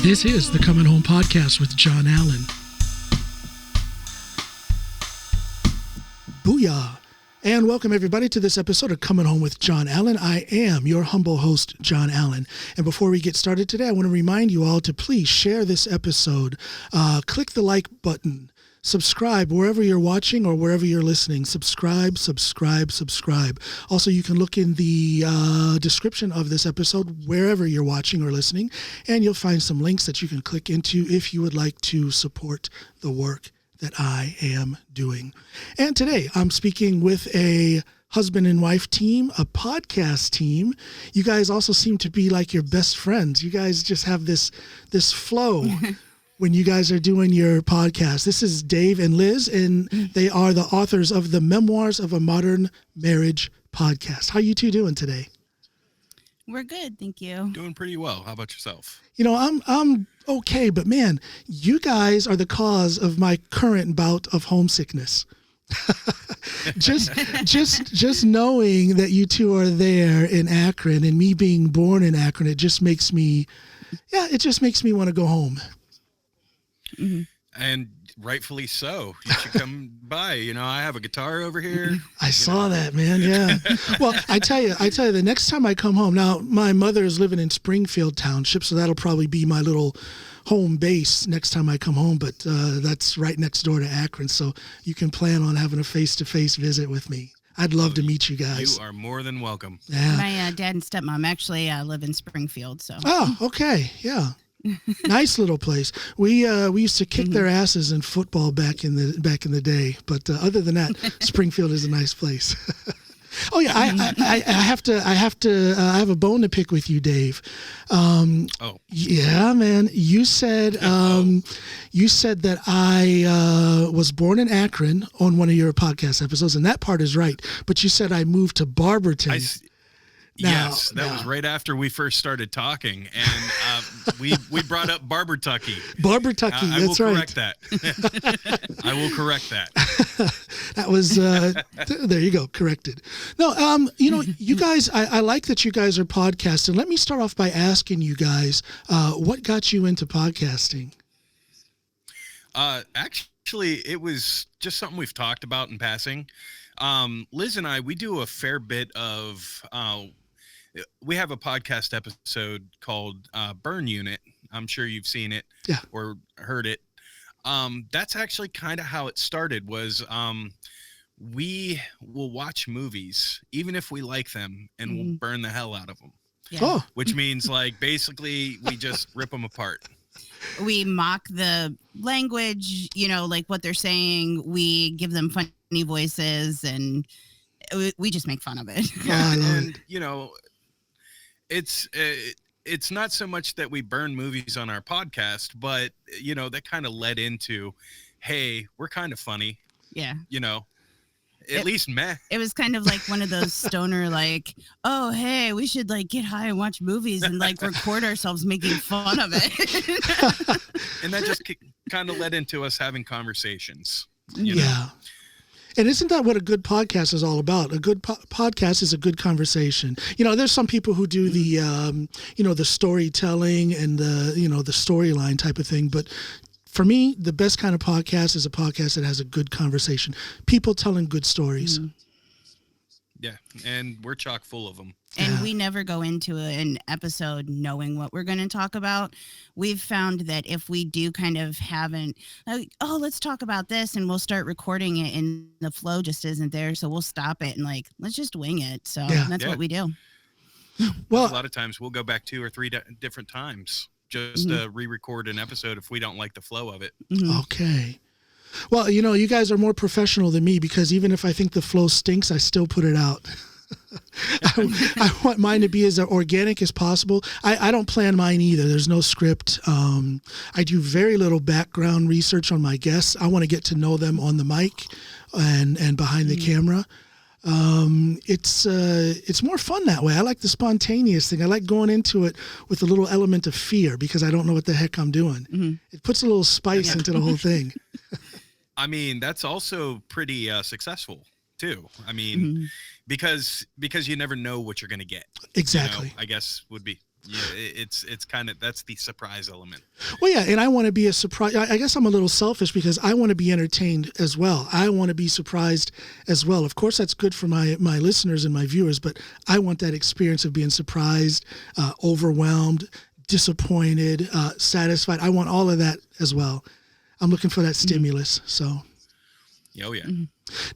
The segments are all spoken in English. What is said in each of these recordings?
This is the Coming Home Podcast with John Allen. Booyah! And welcome everybody to this episode of Coming Home with John Allen. I am your humble host, John Allen. And before we get started today, I want to remind you all to please share this episode. Click the like button. Subscribe wherever you're watching or wherever you're listening. Subscribe. Also, you can look in the description of this episode wherever you're watching or listening, and you'll find some links that you can click into if you would like to support the work that I am doing. And today I'm speaking with a husband and wife team, a podcast team. You guys also seem to be like your best friends. You guys just have this flow when you guys are doing your podcast. This is Dave and Liz, and they are the authors of the Memoirs of a Modern Marriage podcast. How you two doing today? We're good, thank you. Doing pretty well. How about yourself? You know, I'm okay, but man, you guys are the cause of my current bout of homesickness. just knowing that you two are there in Akron and me being born in Akron, it just makes me want to go home. Mm-hmm. And rightfully so. You should come by. You know, I have a guitar over here. I saw that, man. Yeah. Well, I tell you, the next time I come home, now my mother is living in Springfield Township, so that'll probably be my little home base next time I come home. But that's right next door to Akron, so you can plan on having a face-to-face visit with me. I'd love to meet you guys. You are more than welcome. Yeah. My dad and stepmom actually live in Springfield, so. Oh, okay. Yeah. Nice little place. We used to kick their asses in football back in the day, but other than that, Springfield is a nice place. Oh yeah, I have a bone to pick with you, Dave. Yeah, man. You said that I was born in Akron on one of your podcast episodes, and that part is right. But you said I moved to Barberton. Yes, that was right after we first started talking, and we brought up Barbertucky. Barbertucky, that's right. I will correct that. I will correct that. That was there you go, corrected. No, you guys, I like that you guys are podcasting. Let me start off by asking you guys, what got you into podcasting? Actually, it was just something we've talked about in passing. Liz and I, we do a fair bit of. We have a podcast episode called Burn Unit. I'm sure you've seen it or heard it. That's actually kind of how it started was we will watch movies, even if we like them, and we'll burn the hell out of them. Yeah. Oh. Which means, like, basically we just rip them apart. We mock the language, like what they're saying. We give them funny voices, and we just make fun of it. And it's not so much that we burn movies on our podcast, but that kind of led into, hey, we're kind of funny. Yeah. At least meh. It was kind of like one of those stoner, like, oh, hey, we should like get high and watch movies and like record ourselves making fun of it. And that just kind of led into us having conversations. Yeah. And isn't that what a good podcast is all about? A good podcast is a good conversation. There's some people who do the, the storytelling and the storyline type of thing. But for me, the best kind of podcast is a podcast that has a good conversation. People telling good stories. Mm-hmm. Yeah, and we're chock full of them. And we never go into an episode knowing what we're going to talk about. We've found that if we do kind of let's talk about this, and we'll start recording it, and the flow just isn't there. So we'll stop it and let's just wing it. So that's what we do. Well, a lot of times we'll go back 2 or 3 different times just to re-record an episode if we don't like the flow of it. Mm-hmm. Okay. Well, you guys are more professional than me, because even if I think the flow stinks, I still put it out. I want mine to be as organic as possible. I don't plan mine either. There's no script. I do very little background research on my guests. I want to get to know them on the mic and behind the camera. It's more fun that way. I like the spontaneous thing. I like going into it with a little element of fear, because I don't know what the heck I'm doing. Mm-hmm. It puts a little spice into the whole thing. I mean, that's also pretty successful too. I mean, because you never know what you're going to get. Exactly. I guess would be Yeah, it's kind of, that's the surprise element. Well, yeah, and I want to be a surprise. I guess I'm a little selfish because I want to be entertained as well. I want to be surprised as well. Of course, that's good for my listeners and my viewers, but I want that experience of being surprised, overwhelmed, disappointed, satisfied. I want all of that as well. I'm looking for that stimulus. So, Oh yeah.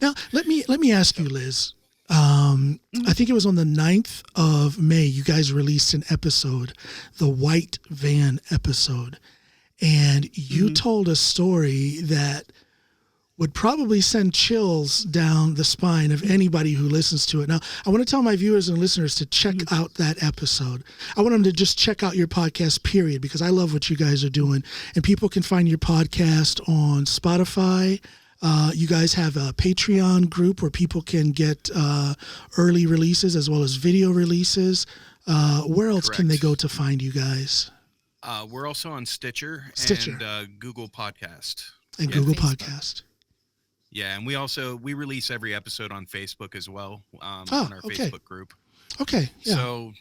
now let me ask you, Liz. I think it was on the 9th of May, you guys released an episode, the White Van episode. And you told a story that would probably send chills down the spine of anybody who listens to it. Now, I want to tell my viewers and listeners to check out that episode. I want them to just check out your podcast, period, because I love what you guys are doing. And people can find your podcast on Spotify. You guys have a Patreon group where people can get early releases as well as video releases. Where else can they go to find you guys? We're also on Stitcher. And Google Podcast. And Google Podcast. Yeah, and we release every episode on Facebook as well, on our Facebook group. Okay, yeah. So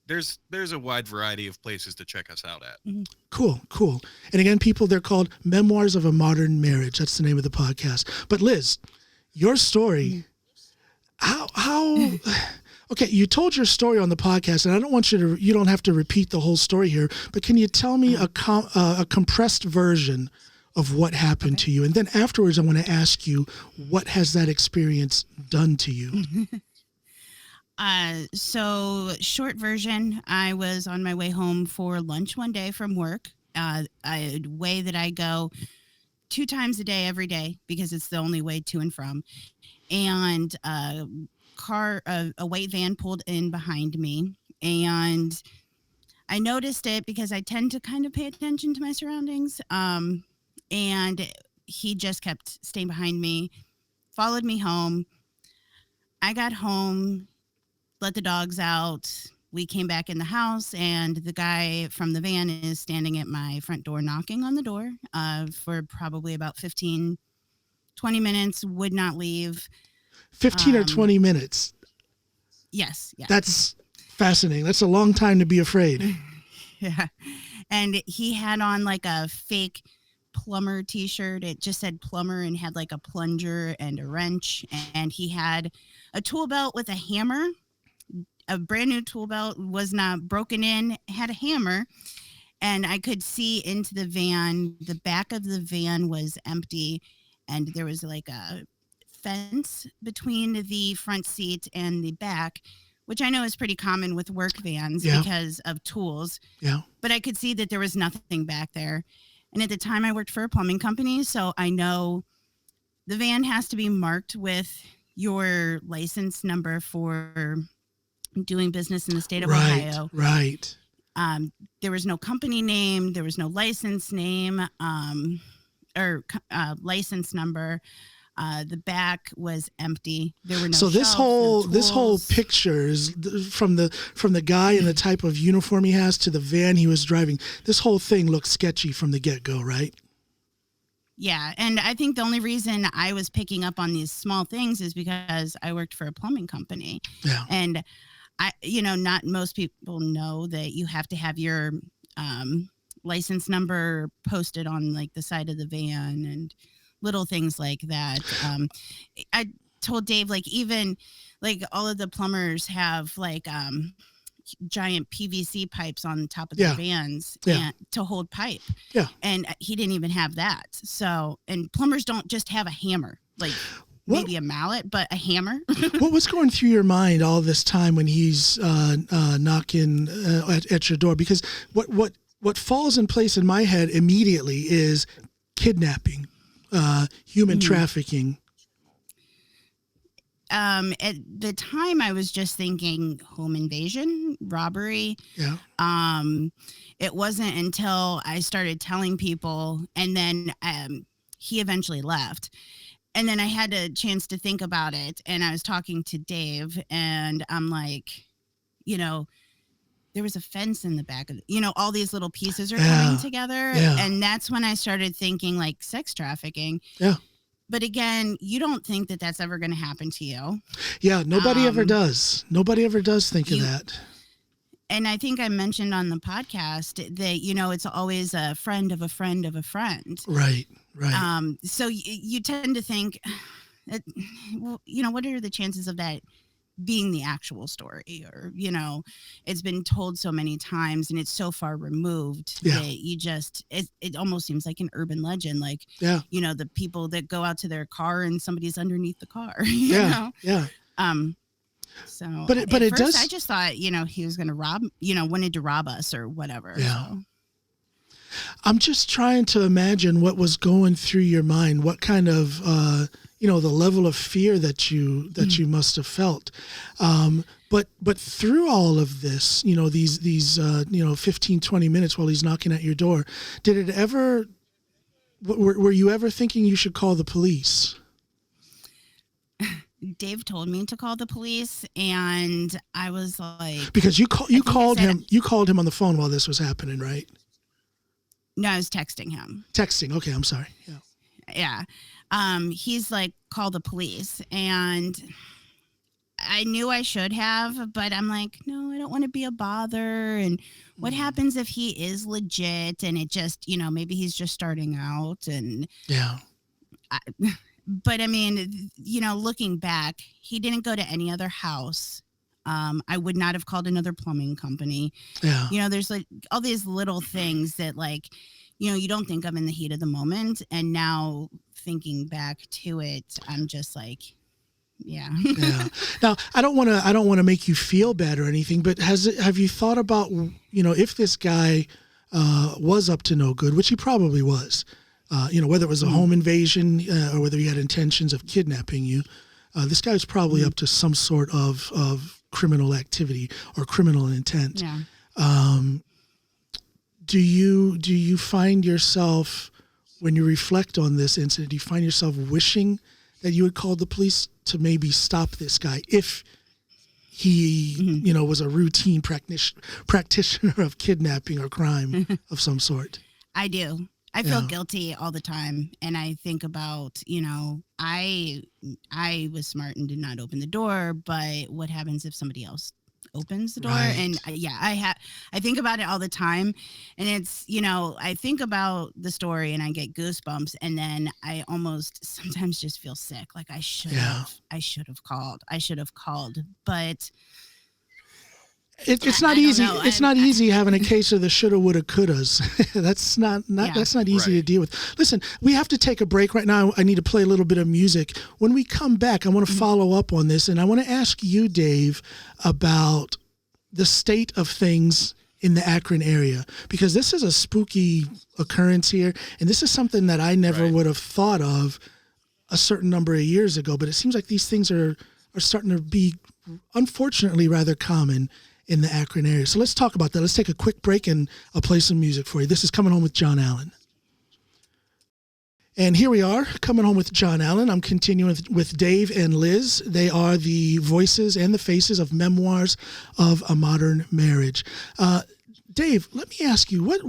there's a wide variety of places to check us out at. Cool. And again, people, they're called Memoirs of a Modern Marriage. That's the name of the podcast. But Liz, your story, how okay, you told your story on the podcast, and I don't want you don't have to repeat the whole story here, but can you tell me a compressed version of what happened to you? And then afterwards, I want to ask you, what has that experience done to you? So short version, I was on my way home for lunch one day from work. A way that I go 2 times a day, every day, because it's the only way to and from. And a white van pulled in behind me, and I noticed it because I tend to kind of pay attention to my surroundings. And he just kept staying behind me, followed me home. I got home, let the dogs out. We came back in the house, and the guy from the van is standing at my front door, knocking on the door for probably about 15, 20 minutes, would not leave. 15 or 20 minutes? Yes. Yeah. That's fascinating. That's a long time to be afraid. Yeah. And he had on like a fake plumber t-shirt. It just said plumber and had like a plunger and a wrench. And he had a tool belt with a hammer. A brand new tool belt, was not broken in, had a hammer, and I could see into the van. The back of the van was empty, and there was like a fence between the front seat and the back, which I know is pretty common with work vans because of tools. Yeah. But I could see that there was nothing back there. And at the time I worked for a plumbing company, so I know the van has to be marked with your license number for doing business in the state of Ohio. Right. There was no company name. There was no license name or license number. The back was empty. There were no. So this whole picture is from the guy and the type of uniform he has to the van he was driving. This whole thing looked sketchy from the get-go, right? Yeah, and I think the only reason I was picking up on these small things is because I worked for a plumbing company. Yeah. And not most people know that you have to have your license number posted on like the side of the van and little things like that. I told Dave, like, even like all of the plumbers have like giant PVC pipes on top of the vans to hold pipe. Yeah. And he didn't even have that. So, and plumbers don't just have a hammer, like maybe a mallet, but a hammer. What was going through your mind all this time when he's knocking at your door? Because what falls in place in my head immediately is kidnapping, human trafficking. At the time I was just thinking home invasion, robbery. Yeah. It wasn't until I started telling people, and then he eventually left. And then I had a chance to think about it, and I was talking to Dave, and I'm like, there was a fence in the back of, all these little pieces are coming together. Yeah. And that's when I started thinking like sex trafficking. Yeah. But again, you don't think that that's ever going to happen to you. Yeah, nobody ever does. Nobody ever does think of that. And I think I mentioned on the podcast that, it's always a friend of a friend of a friend. Right, right. So you tend to think, what are the chances of that being the actual story? Or, it's been told so many times and it's so far removed Yeah. that it almost seems like an urban legend. Like, Yeah. The people that go out to their car and somebody's underneath the car, Yeah. Yeah. So, but at it first does. I just thought, he was going to wanted to rob us or whatever. Yeah. So. I'm just trying to imagine what was going through your mind. What kind of, the level of fear that you must have felt. But through all of this, these 15, 20 minutes while he's knocking at your door, were you ever thinking you should call the police? Dave told me to call the police, and I was like, because you called him on the phone while this was happening, right? No, I was texting him. Texting. Okay, I'm sorry. Yeah. He's like, call the police, and I knew I should have, but I'm like, no, I don't want to be a bother. And what happens if he is legit and it just, maybe he's just starting out, and yeah. But I mean, looking back, he didn't go to any other house. I would not have called another plumbing company. Yeah. There's like all these little things that you don't think of in the heat of the moment. And now thinking back to it, I'm just like, yeah. Yeah. Now, I don't want to make you feel bad or anything, but have you thought about, if this guy was up to no good, which he probably was, whether it was a home invasion or whether he had intentions of kidnapping you, this guy was probably up to some sort of criminal activity or criminal intent. Yeah. Do you find yourself, when you reflect on this incident, do you find yourself wishing that you had called the police to maybe stop this guy if he, was a routine practitioner of kidnapping or crime of some sort? I do. I feel guilty all the time. And I think about, I was smart and did not open the door, but what happens if somebody else opens the door? Right. And I think about it all the time. And it's, I think about the story and I get goosebumps, and then I almost sometimes just feel sick. Like I should have called, but it's not easy. Know. It's not easy having a case of the shoulda, woulda, couldas. That's not easy to deal with. Listen, we have to take a break right now. I need to play a little bit of music. When we come back, I want to follow up on this, and I want to ask you, Dave, about the state of things in the Akron area, because this is a spooky occurrence here, and this is something that I never would have thought of a certain number of years ago. But it seems like these things are starting to be, unfortunately, rather common in the Akron area. So let's talk about that. Let's take a quick break and I'll play some music for you. This is Coming Home with John Allen. And here we are, Coming Home with John Allen. I'm continuing with Dave and Liz. They are the voices and the faces of Memoirs of a Modern Marriage. Dave, let me ask you, what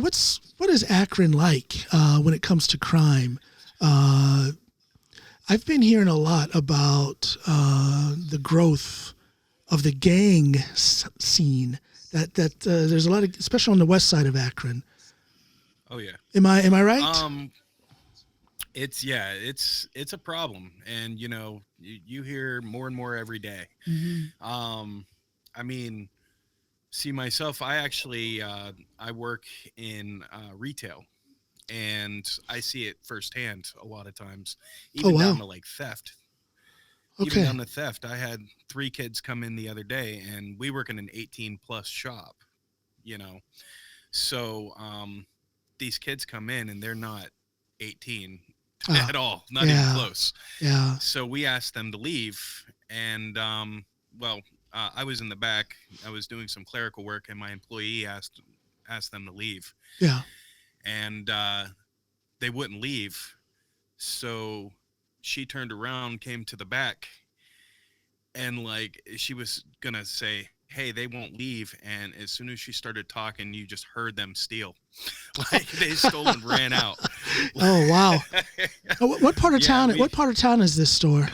is Akron like when it comes to crime? I've been hearing a lot about the growth of the gang scene. That there's a lot of, especially on the west side of Akron. Oh yeah. Am I right? It's a problem, and you hear more and more every day. Mm-hmm. I mean, see, myself, I actually I work in retail, and I see it firsthand a lot of times, even down to like theft. Okay. Even down to theft. I had 3 kids come in the other day, and we work in an 18+ shop, So these kids come in, and they're not 18 at all, not even close. Yeah. So we asked them to leave, and I was in the back. I was doing some clerical work, and my employee asked them to leave. Yeah. And they wouldn't leave. So she turned around, came to the back, and like she was gonna say, hey, they won't leave. And as soon as she started talking, you just heard them steal. Like they stole and ran out. Oh, wow. What part of town? What part of town is this store?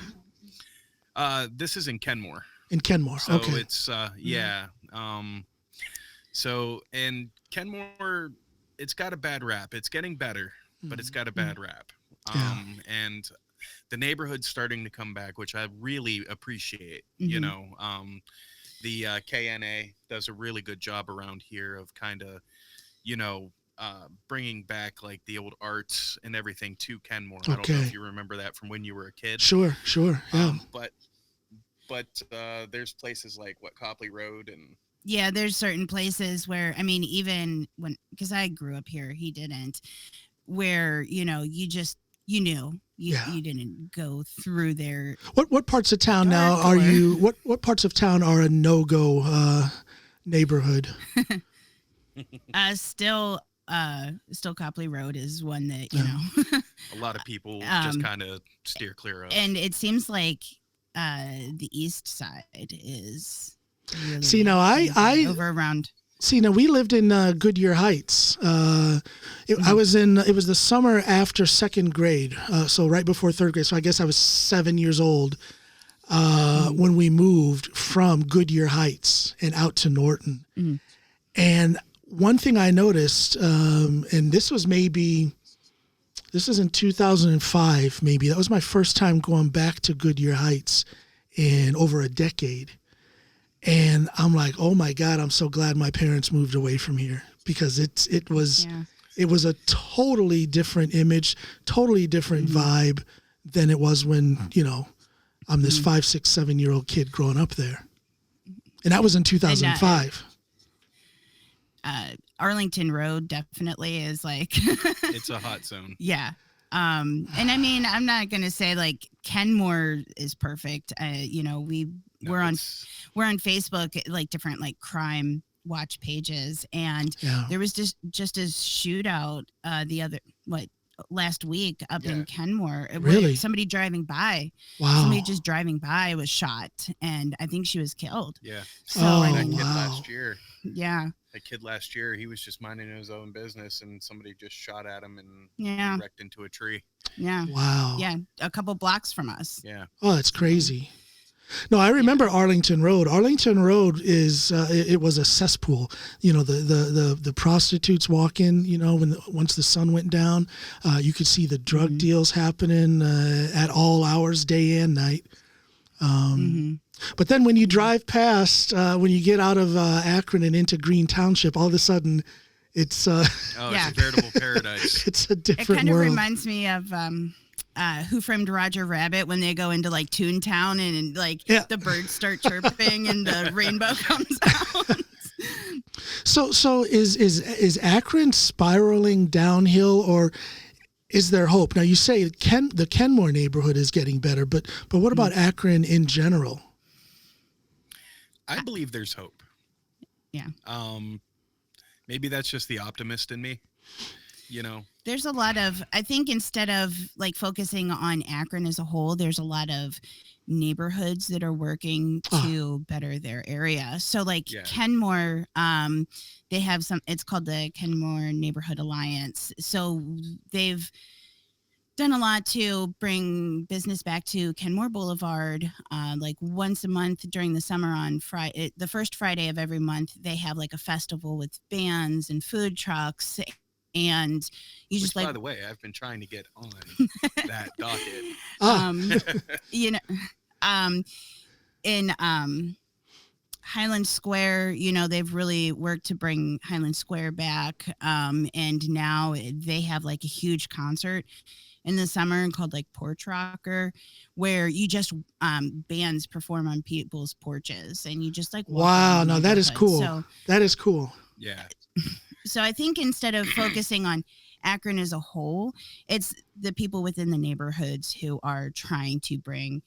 This is in Kenmore. In Kenmore. So okay. it's So, and Kenmore, it's got a bad rap. It's getting better, but it's got a bad rap. Yeah. And the neighborhood's starting to come back, which I really appreciate. The KNA does a really good job around here of kind of, you know, bringing back like the old arts and everything to Kenmore. I don't know if you remember that from when you were a kid. Sure. Yeah. But there's places like Copley Road and. Yeah, there's certain places where, I mean, even when, because I grew up here, he didn't, where, you know, you knew you didn't go through there. What parts of town now are you, what parts of town are a no-go neighborhood? Still Copley Road is one that, you know. A lot of people just kind of steer clear of. And it seems like the east side is really See, now over around. See, now we lived in Goodyear Heights. I was it was the summer after second grade, so right before third grade. So I guess I was 7 years old when we moved from Goodyear Heights and out to Norton. And one thing I noticed, and this was in 2005, maybe. That was my first time going back to Goodyear Heights in over a decade. And I'm like, oh my God, I'm so glad my parents moved away from here, because it was a totally different image, totally different vibe than it was when, you know, I'm this 5, 6, 7-year-old kid growing up there. And that was in 2005. Arlington Road definitely is like it's a hot zone. Yeah. And I mean, I'm not going to say like Kenmore is perfect. You know, we're on Facebook, like different like crime watch pages, and there was just a shootout last week up in Kenmore. Really? Somebody driving by. Wow. Somebody just driving by was shot, and I think she was killed. Yeah. So that kid last year. Yeah. That kid last year, he was just minding his own business, and somebody just shot at him and he wrecked into a tree. Yeah. Wow. Yeah. A couple blocks from us. Yeah. Oh, that's crazy. No, I remember Arlington Road. Arlington Road is it was a cesspool. You know, the prostitutes walk in. You know, once the sun went down, you could see the drug deals happening at all hours, day and night. But then when you drive past, when you get out of Akron and into Green Township, all of a sudden, it's it's a veritable paradise. It's a different world. It kind of world. reminds me of Who Framed Roger Rabbit, when they go into like Toontown and like the birds start chirping and the rainbow comes out. So is Akron spiraling downhill, or is there hope? Now you say the Kenmore neighborhood is getting better, but what about Akron in general? I believe there's hope. Yeah. Maybe that's just the optimist in me. You know, there's a lot of, I think instead of like focusing on Akron as a whole, there's a lot of neighborhoods that are working to better their area. So like Kenmore, they have it's called the Kenmore Neighborhood Alliance. So they've done a lot to bring business back to Kenmore Boulevard. Like once a month during the summer on Friday, the first Friday of every month, they have like a festival with bands and food trucks. And you just by the way, I've been trying to get on that docket. You know, in Highland Square, you know, they've really worked to bring Highland Square back. And now they have like a huge concert in the summer called like Porch Rocker, where you just bands perform on people's porches and you just like wow, no, that is cool. So, that is cool. Yeah. So I think instead of focusing on Akron as a whole, it's the people within the neighborhoods who are trying to bring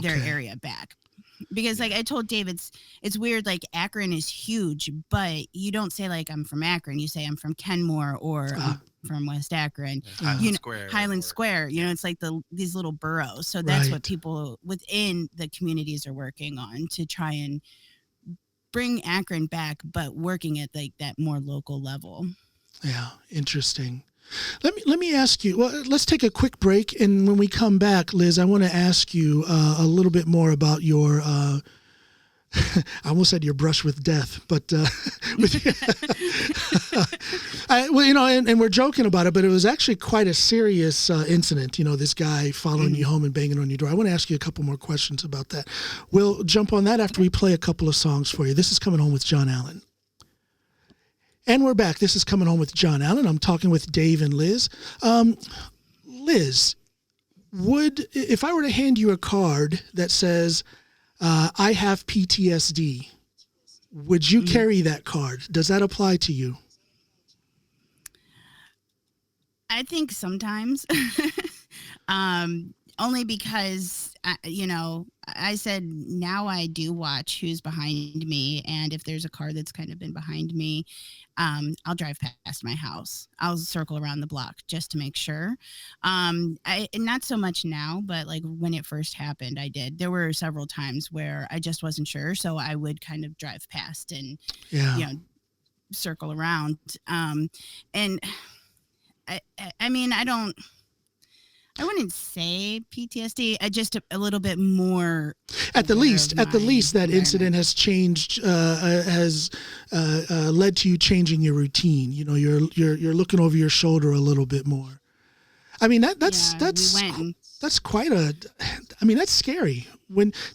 their area back. Because like I told Dave, it's weird, like Akron is huge, but you don't say like I'm from Akron. You say I'm from Kenmore or I'm from West Akron. Highland Square. You know, it's like these little boroughs. So that's what people within the communities are working on, to try and bring Akron back, but working at like that more local level. Yeah, interesting. Let me ask you. Well, let's take a quick break, and when we come back, Liz, I want to ask you a little bit more about your I almost said your brush with death, but well, and we're joking about it, but it was actually quite a serious incident. This guy following you home and banging on your door. I want to ask you a couple more questions about that. We'll jump on that after we play a couple of songs for you. This is Coming Home with John Allen. And we're back. This is Coming Home with John Allen. I'm talking with Dave and Liz. Liz, if I were to hand you a card that says, I have PTSD, would you carry that card? Does that apply to you? I think sometimes, only because, I said now I do watch who's behind me. And if there's a car that's kind of been behind me, I'll drive past my house. I'll circle around the block just to make sure. And not so much now, but like when it first happened, I did. There were several times where I just wasn't sure. So I would kind of drive past and, circle around. And I mean, I wouldn't say PTSD. I just a little bit more. At the least, that incident has changed, has led to you changing your routine. You're looking over your shoulder a little bit more. I mean, that's quite that's scary.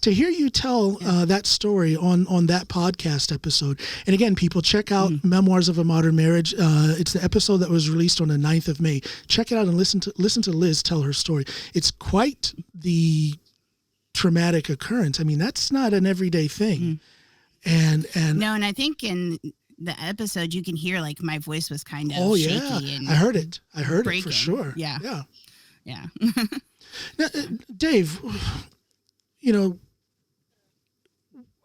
To hear you tell that story on that podcast episode. And again, people, check out Memoirs of a Modern Marriage. It's the episode that was released on the 9th of May. Check it out and listen to Liz tell her story. It's quite the traumatic occurrence. I mean, that's not an everyday thing. And no, and I think in the episode you can hear like my voice was kind of shaky. And I heard it breaking. For sure. Yeah. Now, Dave,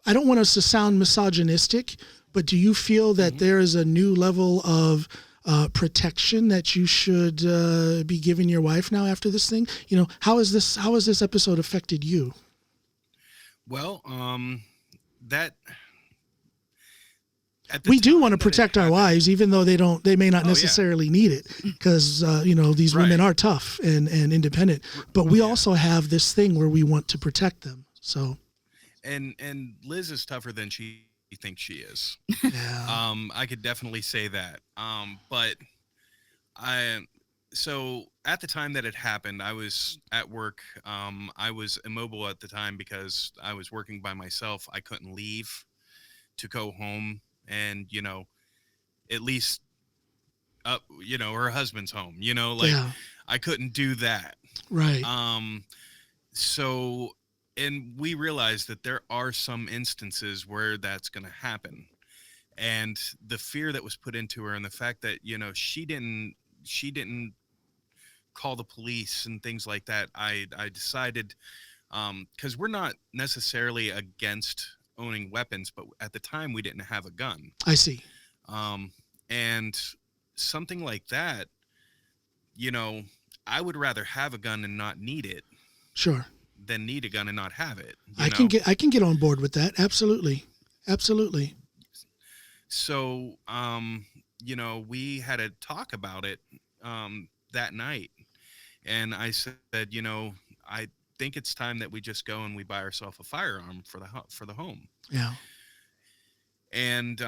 I don't want us to sound misogynistic, but do you feel that there is a new level of protection that you should be giving your wife now after this thing? How has this episode affected you? Well, we do want to protect our wives, even though they may not necessarily need it, because these women are tough and independent. But we also have this thing where we want to protect them. So, and Liz is tougher than she thinks she is. Yeah. I could definitely say that. But so at the time that it happened, I was at work. I was immobile at the time because I was working by myself. I couldn't leave to go home. And, at least, her husband's home, I couldn't do that. Right. So, and we realized that there are some instances where that's going to happen. And the fear that was put into her and the fact that, she didn't call the police and things like that. I decided, cause we're not necessarily against owning weapons, but at the time we didn't have a gun. I see. And something like that, I would rather have a gun and not need it. Sure. Than need a gun and not have it. I can get on board with that. Absolutely. So, we had a talk about it, that night. And I said, I think it's time that we just go and we buy ourselves a firearm for the home. Yeah. And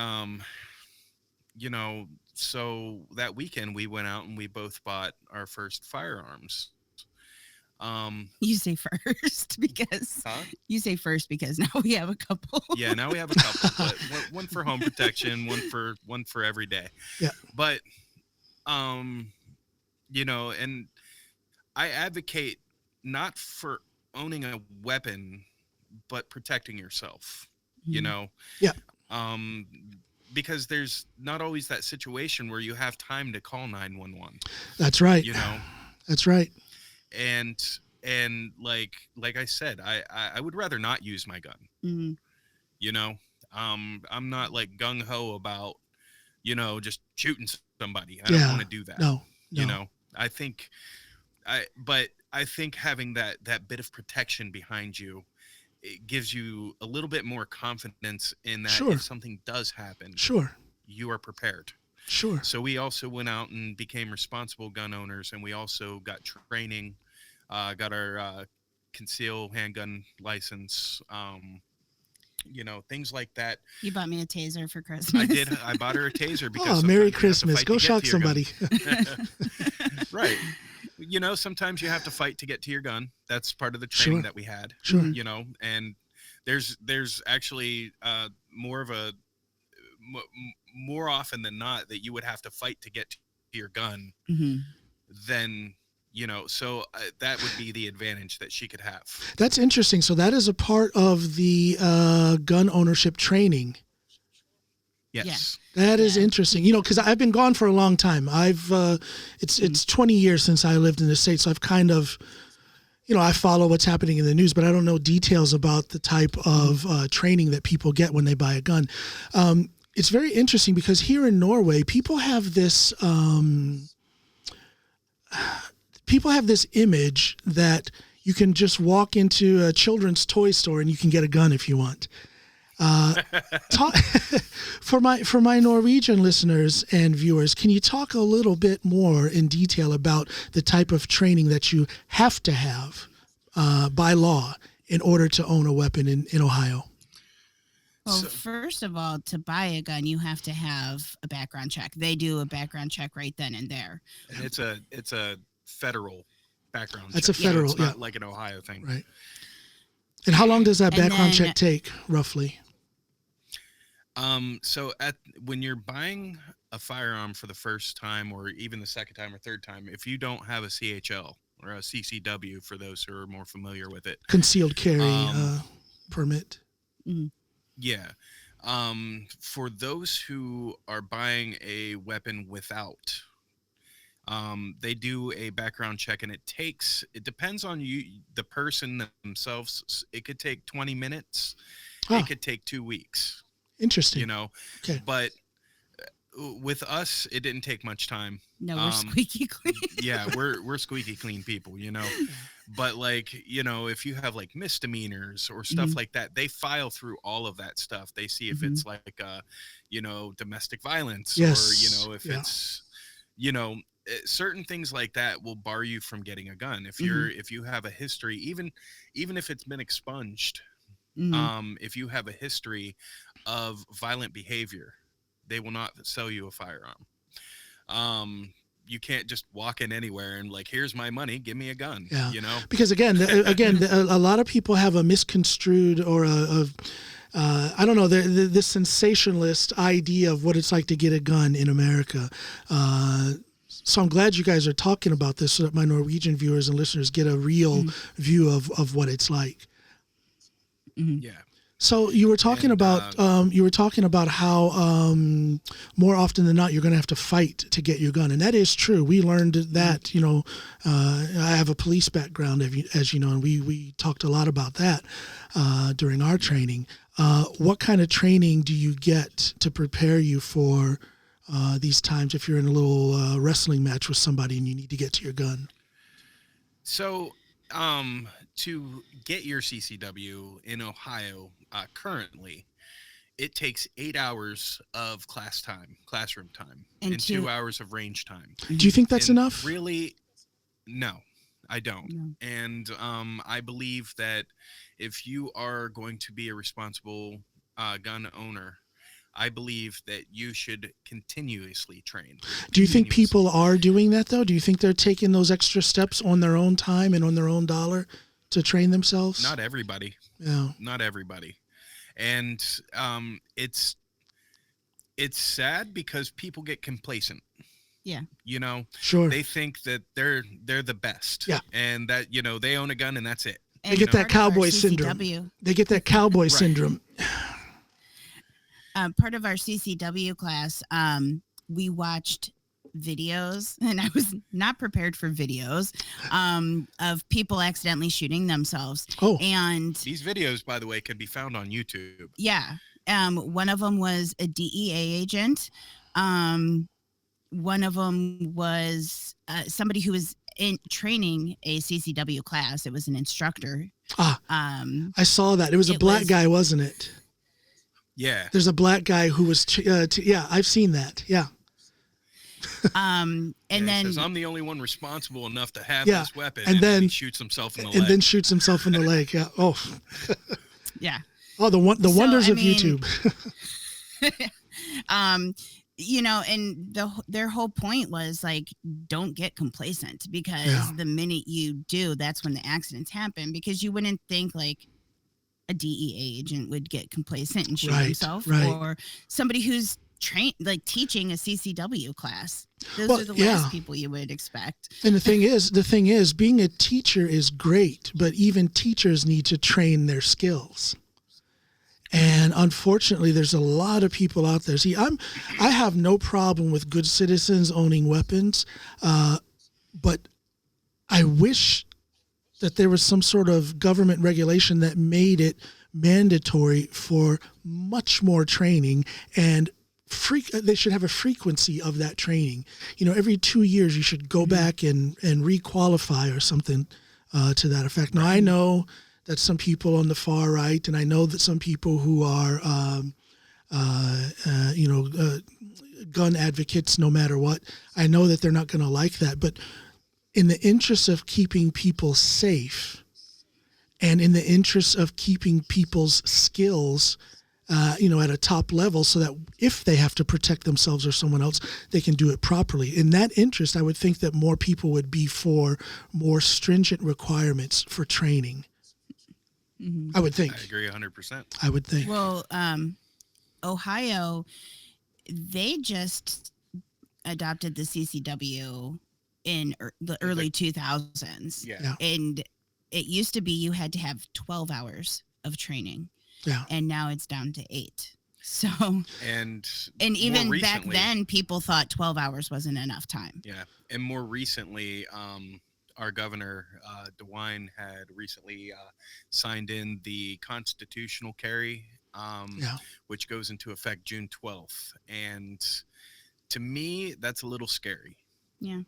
so that weekend we went out and we both bought our first firearms. You say first because now we have a couple. Yeah, now we have a couple, but one for home protection, one for every day. Yeah. But and I advocate not for owning a weapon, but protecting yourself, Yeah. Because there's not always that situation where you have time to call 911. That's right. That's right. And like I said, I would rather not use my gun. Mm-hmm. I'm not like gung ho about, just shooting somebody. I don't want to do that. No. I think having that bit of protection behind you, it gives you a little bit more confidence in that if something does happen, you are prepared. Sure. So we also went out and became responsible gun owners, and we also got training, got our concealed handgun license. things like that. You bought me a taser for Christmas. I did. I bought her a taser because Merry sometimes you have to Christmas. fight Go to get shock to your gun. somebody. Right. Sometimes you have to fight to get to your gun. That's part of the training Sure. that we had. Sure. And there's actually more of a more often than not that you would have to fight to get to your gun than so that would be the advantage that she could have. That's interesting. So that is a part of the gun ownership training. Yes. That is interesting. Because I've been gone for a long time. It's 20 years since I lived in the States. So I've kind of, I follow what's happening in the news, but I don't know details about the type of training that people get when they buy a gun. It's very interesting because here in Norway, people have this image that you can just walk into a children's toy store and you can get a gun if you want. For my Norwegian listeners and viewers, can you talk a little bit more in detail about the type of training that you have to have by law in order to own a weapon in Ohio? Well, first of all, to buy a gun, you have to have a background check. They do a background check right then and there. And it's a federal background check. That's a federal, so it's not like an Ohio thing. Right. And how long does that background check take, roughly? So when you're buying a firearm for the first time or even the second time or third time, if you don't have a CHL or a CCW, for those who are more familiar with it, concealed carry permit. Yeah. For those who are buying a weapon without, they do a background check, and it depends on the person themselves. It could take 20 minutes. It could take 2 weeks. Interesting. Okay. But with us, it didn't take much time. No, we're squeaky clean. Yeah, we're squeaky clean people, But if you have like misdemeanors or stuff like that, they file through all of that stuff. They see if it's like domestic violence, yes. or if it's certain things like that will bar you from getting a gun. If you have a history, even if it's been expunged, if you have a history of violent behavior, they will not sell you a firearm. You can't just walk in anywhere and like, here's my money, give me a gun. Yeah. Because again, a lot of people have a misconstrued or I don't know, the sensationalist idea of what it's like to get a gun in America. So I'm glad you guys are talking about this so that my Norwegian viewers and listeners get a real view of what it's like. Yeah. So you were talking about how more often than not you're going to have to fight to get your gun, and that is true. We learned that. I have a police background, as you know, and we talked a lot about that during our training. What kind of training do you get to prepare you for these times if you're in a little wrestling match with somebody and you need to get to your gun? So to get your CCW in Ohio currently, it takes 8 hours of classroom time, and 2 hours of range time. Do you think that's enough? Really, no, I don't. No. And I believe that if you are going to be a responsible gun owner, I believe that you should continuously train. Do you think people are doing that, though? Do you think they're taking those extra steps on their own time and on their own dollar to train themselves? Not everybody. Yeah. Not everybody. And it's sad because people get complacent. Yeah. Sure. They think that they're the best. Yeah. And that, they own a gun and that's it. They get that cowboy syndrome. They get that cowboy syndrome. Part of our CCW class, we watched videos, and I was not prepared for videos of people accidentally shooting themselves. Oh. And these videos, by the way, can be found on YouTube. Yeah. One of them was a DEA agent. One of them was somebody who was in training a CCW class. It was an instructor. I saw that. It was a black guy, wasn't it? Yeah. There's a black guy who was, yeah, I've seen that. Yeah. And then says, I'm the only one responsible enough to have Yeah. this weapon. And then he shoots himself in the leg. And then shoots himself in the leg. Yeah. Oh. Yeah. Oh, the wonders of mean, YouTube. And their whole point was like, don't get complacent, because the minute you do, that's when the accidents happen. Because you wouldn't think like a DEA agent would get complacent and shoot himself, or somebody who's trained, like teaching a CCW class. Those are the last people you would expect. And the thing is, being a teacher is great, but even teachers need to train their skills. And unfortunately, there's a lot of people out there. See, I have no problem with good citizens owning weapons, but I wish that there was some sort of government regulation that made it mandatory for much more training, and they should have a frequency of that training. Every 2 years you should go back and requalify or something to that effect. Now, I know that some people on the far right, and I know that some people who are, gun advocates, no matter what, I know that they're not going to like that. But in the interest of keeping people safe, and in the interest of keeping people's skills, at a top level, so that if they have to protect themselves or someone else, they can do it properly. In that interest, I would think that more people would be for more stringent requirements for training. Mm-hmm. I would think. I agree 100%. I would think. Well, Ohio, they just adopted the CCW in the early 2000s. Yeah. And it used to be you had to have 12 hours of training. Yeah. And now it's down to 8. So and even back then, people thought 12 hours wasn't enough time. Yeah. And more recently, our governor, DeWine, had recently signed in the constitutional carry, which goes into effect June 12th. And to me, that's a little scary. Yeah.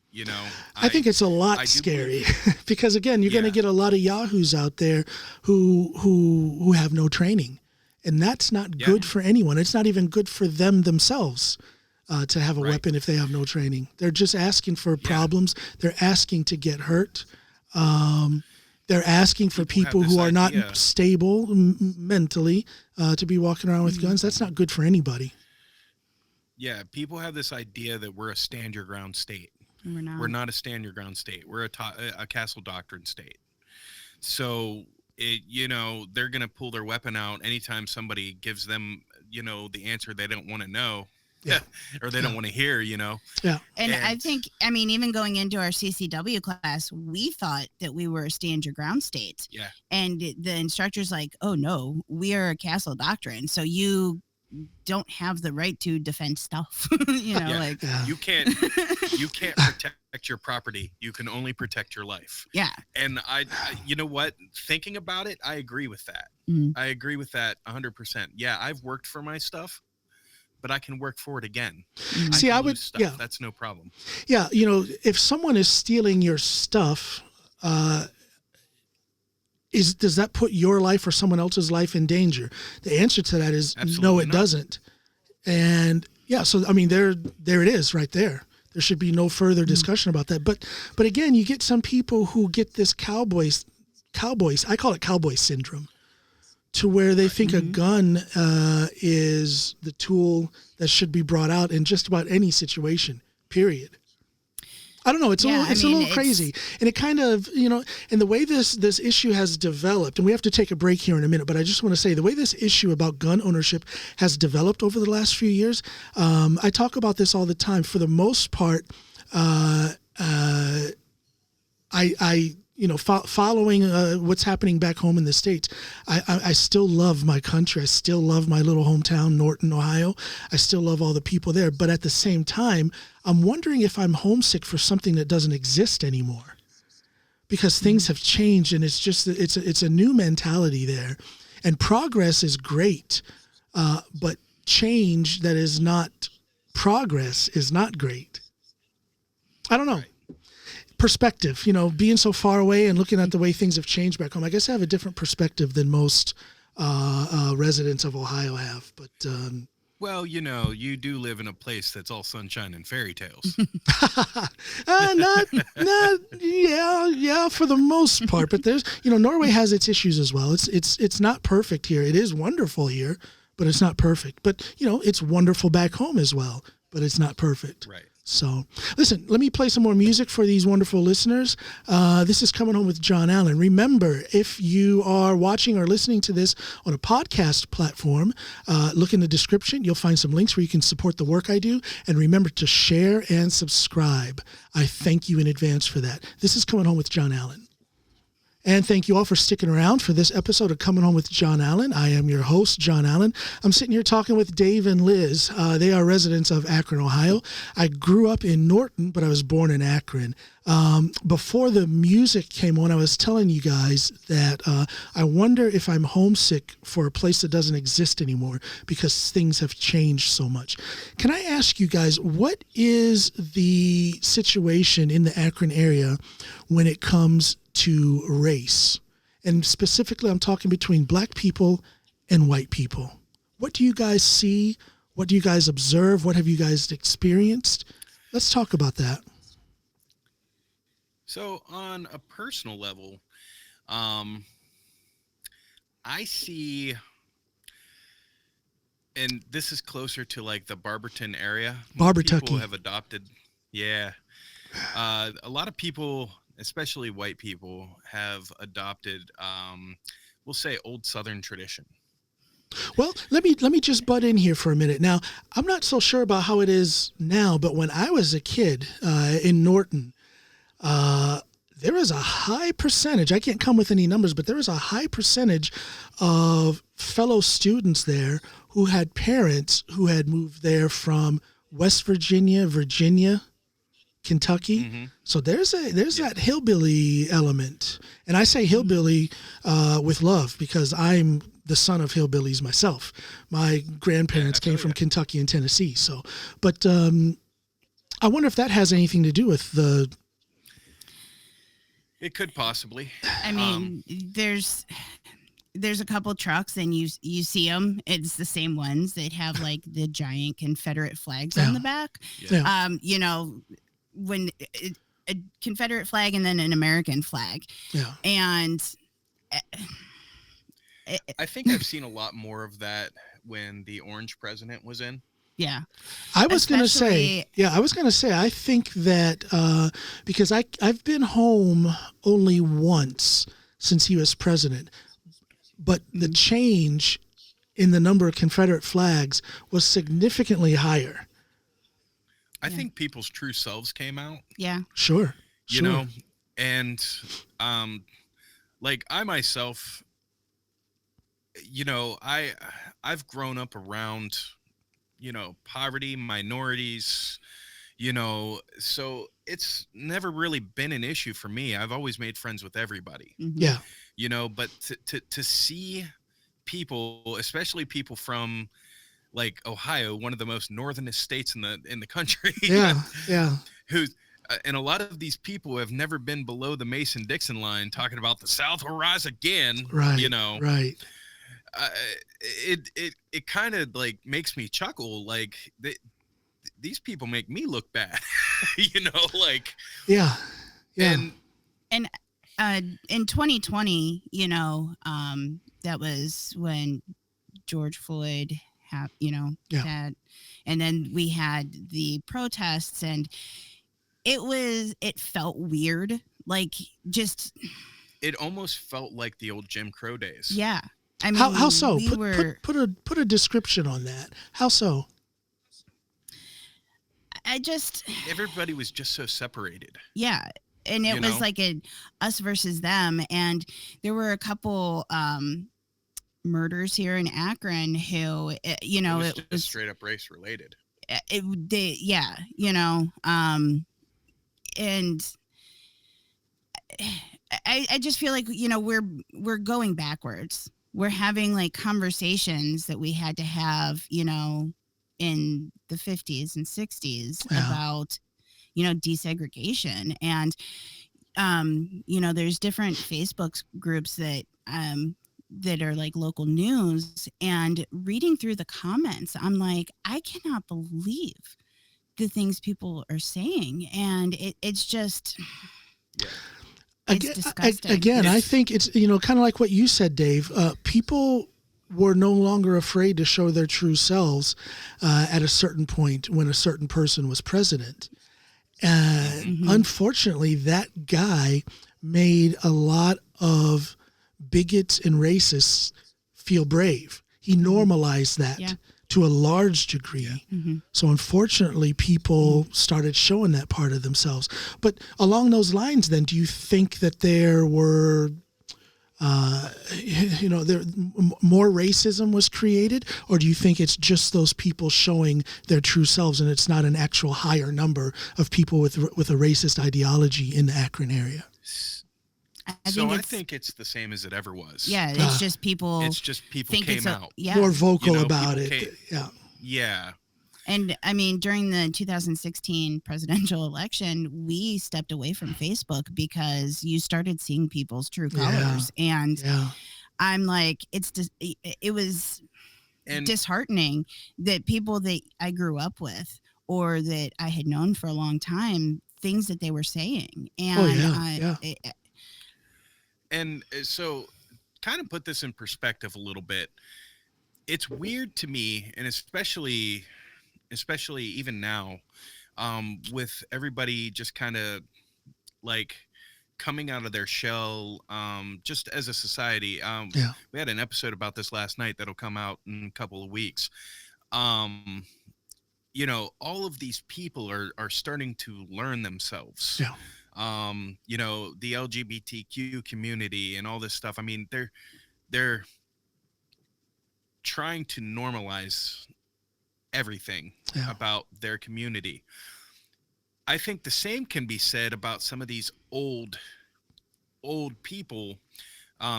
I think it's a lot scary because, again, you're going to get a lot of yahoos out there who have no training. And that's not good for anyone. It's not even good for them themselves to have a weapon if they have no training. They're just asking for problems. They're asking to get hurt. They're asking for people who are not stable mentally to be walking around with guns. That's not good for anybody. Yeah, people have this idea that we're a stand your ground state. We're not. We're not a stand your ground state. We're a castle doctrine state. So, they're going to pull their weapon out anytime somebody gives them, the answer they don't want to know. Yeah. Or they don't want to hear, Yeah. And I think, even going into our CCW class, we thought that we were a stand your ground state. Yeah. And the instructor's like, oh, no, we are a castle doctrine. So you don't have the right to defend stuff. You can't protect your property. You can only protect your life. Yeah. And I you know what, thinking about it, I agree with that. I agree with that 100%. Yeah, I've worked for my stuff, but I can work for it again. See, I would that's no problem. Yeah, if someone is stealing your stuff, does that put your life or someone else's life in danger? The answer to that is no, it doesn't. And so there it is right there. There should be no further discussion about that. But again, you get some people who get this cowboys, I call it cowboy syndrome, to where they think a gun is the tool that should be brought out in just about any situation, period. I don't know. It's a little crazy. And it kind of, and the way this issue has developed, and we have to take a break here in a minute, but I just want to say the way this issue about gun ownership has developed over the last few years, I talk about this all the time. For the most part, following what's happening back home in the States, I still love my country. I still love my little hometown, Norton, Ohio. I still love all the people there. But at the same time, I'm wondering if I'm homesick for something that doesn't exist anymore, because things have changed, and it's a new mentality there. And progress is great, but change that is not progress is not great. I don't know. Right. Perspective, being so far away and looking at the way things have changed back home, I guess I have a different perspective than most residents of Ohio have. But Well, you do live in a place that's all sunshine and fairy tales. Not, yeah, for the most part. But there's, Norway has its issues as well. It's not perfect here. It is wonderful here, but it's not perfect. But it's wonderful back home as well, but it's not perfect. Right. So, listen, let me play some more music for these wonderful listeners. This is Coming Home with John Allen. Remember, if you are watching or listening to this on a podcast platform, look in the description. You'll find some links where you can support the work I do. And remember to share and subscribe. I thank you in advance for that. This is Coming Home with John Allen. And thank you all for sticking around for this episode of Coming Home with John Allen. I am your host, John Allen. I'm sitting here talking with Dave and Liz. They are residents of Akron, Ohio. I grew up in Norton, but I was born in Akron. Before the music came on, I was telling you guys that I wonder if I'm homesick for a place that doesn't exist anymore because things have changed so much. Can I ask you guys, what is the situation in the Akron area when it comes to race? And specifically, I'm talking between black people and white people. What do you guys see? What do you guys observe? What have you guys experienced? Let's talk about that. So on a personal level, I see, and this is closer to like the Barberton area. People have adopted, a lot of people, especially white people, have adopted, we'll say, old Southern tradition. Well, let me just butt in here for a minute. Now, I'm not so sure about how it is now, but when I was a kid in Norton, there was a high percentage, I can't come with any numbers, but there was a high percentage of fellow students there who had parents who had moved there from West Virginia, Kentucky. Mm-hmm. So there's that hillbilly element. And I say hillbilly with love because I'm the son of hillbillies myself. My grandparents came from Kentucky and Tennessee. So, but I wonder if that has anything to do with the... It could possibly. I mean, there's a couple trucks and you see them. It's the same ones that have like the giant Confederate flags on the back. Yeah. When a Confederate flag and then an American flag. Yeah. And I think I've seen a lot more of that when the orange president was in. Yeah. I was going to say, I think that because I've been home only once since he was president, but the change in the number of Confederate flags was significantly higher. I think people's true selves came out. Yeah. Sure. And like I myself, I've grown up around, poverty, minorities, so it's never really been an issue for me. I've always made friends with everybody. Mm-hmm. Yeah. But to see people, especially people from like Ohio, one of the most northernest states in the country. Yeah. Who's and a lot of these people have never been below the Mason-Dixon line talking about the South will rise again. Right. Right. It kind of like makes me chuckle. Like these people make me look bad, like. Yeah. And in 2020, that was when George Floyd had, and then we had the protests and it felt weird. Like it almost felt like the old Jim Crow days. Yeah. I mean, how so? Put a description on that. How so? Everybody was just so separated. Yeah. And it was like an us versus them. And there were a couple murders here in Akron who, it was straight up race related. And I just feel like, we're going backwards. We're having like conversations that we had to have, in the 50s and 60s about, desegregation. And, there's different Facebook groups that that are like local news, and reading through the comments, I'm like, I cannot believe the things people are saying, and it's just, Yeah. it's disgusting. Again, I think it's, kind of like what you said, Dave. People were no longer afraid to show their true selves at a certain point when a certain person was president. Unfortunately, that guy made a lot of bigots and racists feel brave. He normalized that to a large degree. So unfortunately, people started showing that part of themselves. But along those lines, then, do you think that there were, more racism was created? Or do you think it's just those people showing their true selves and it's not an actual higher number of people with a racist ideology in the Akron area? I think it's the same as it ever was. Yeah, it's just people. It's just people think came out. More vocal about it. Yeah. And I mean, during the 2016 presidential election, we stepped away from Facebook because you started seeing people's true colors. And I'm like, it was disheartening that people that I grew up with or that I had known for a long time, things that they were saying. And And so, kind of put this in perspective a little bit. It's weird to me, and especially even now, with everybody just kind of like coming out of their shell, just as a society. We had an episode about this last night that'll come out in a couple of weeks. All of these people are starting to learn themselves. Yeah. The LGBTQ community and all this stuff. I mean, they're trying to normalize everything about their community. I think the same can be said about some of these old people,